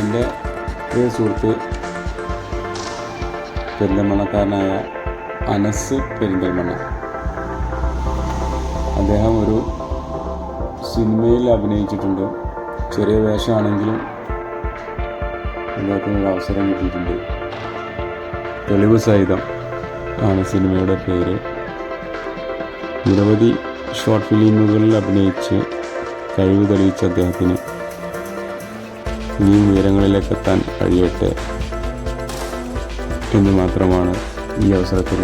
എൻ്റെ പ്രിയ സുഹൃത്ത് പെരിന്തൽമണ്ണക്കാരനായ അനസ് പെരിന്തൽമണ്ണ. അദ്ദേഹം ഒരു സിനിമയിൽ അഭിനയിച്ചിട്ടുണ്ട്. ചെറിയ വേഷമാണെങ്കിലും അദ്ദേഹത്തിന് ഒരു അവസരം കിട്ടിയിട്ടുണ്ട്. തെളിവ് സഹിതം ആണ് സിനിമയുടെ പേര്. നിരവധി ഷോർട്ട് ഫിലിമുകളിൽ അഭിനയിച്ച് കഴിവ് തെളിയിച്ച അദ്ദേഹത്തിന് ഇനിയും ഉയരങ്ങളിലേക്ക് എത്താൻ കഴിയട്ടെ എന്ന് മാത്രമാണ് ഈ അവസരത്തിൽ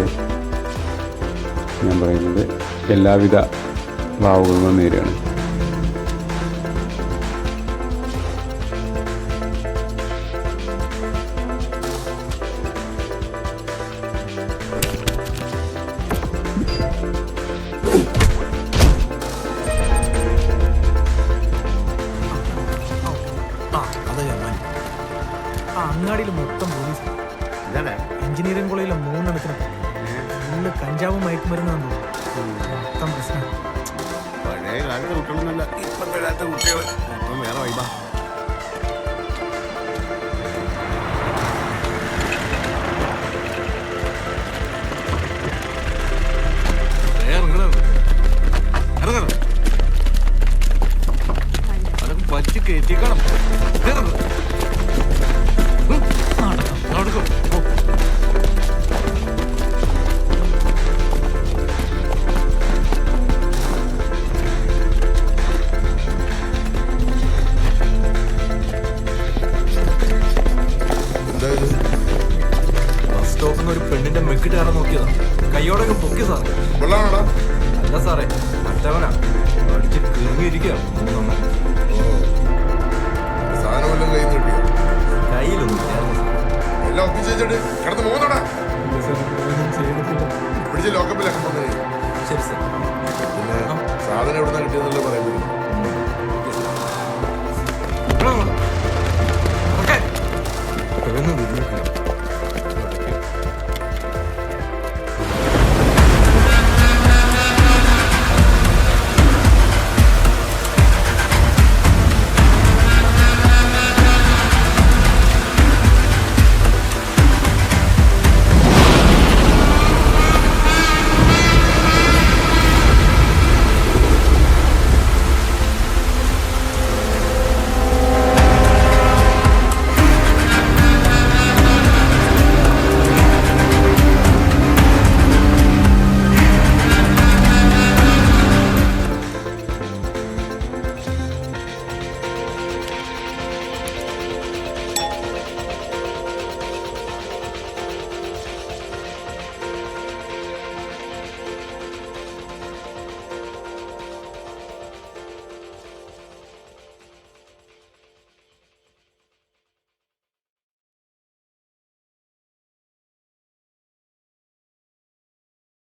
ഞാൻ പറയുന്നത്. എല്ലാവിധ ഭാവുകങ്ങളും നേരെയാണ്. അങ്ങാടിയിൽ മൊത്തം പോലീസ്. എഞ്ചിനീയറിംഗ് കോളേജിലെ 3 ഫുള്ള് കഞ്ചാവും മയക്കുമരുന്നാണ് മൊത്തം പ്രശ്നം. പഴയ കാലത്തെ കുട്ടികളൊന്നുമല്ല ഇപ്പോഴത്തെ കാലത്തെ കുട്ടികൾ മൊത്തം വേറെ വൈബാ. അതൊക്കെ പറ്റി കയറ്റിക്കണം. ബസ് സ്റ്റോപ്പിൽ ഒരു പെണ്ണിന്റെ മെക്കിട്ട് കയറാൻ നോക്കിയതാ. കയ്യോടൊക്കെ പൊക്കി സാറേ. കൊള്ളാണോടാ? അല്ല സാറേ, മറ്റവനാ അടിച്ച് കിറങ്ങിയിരിക്കുക.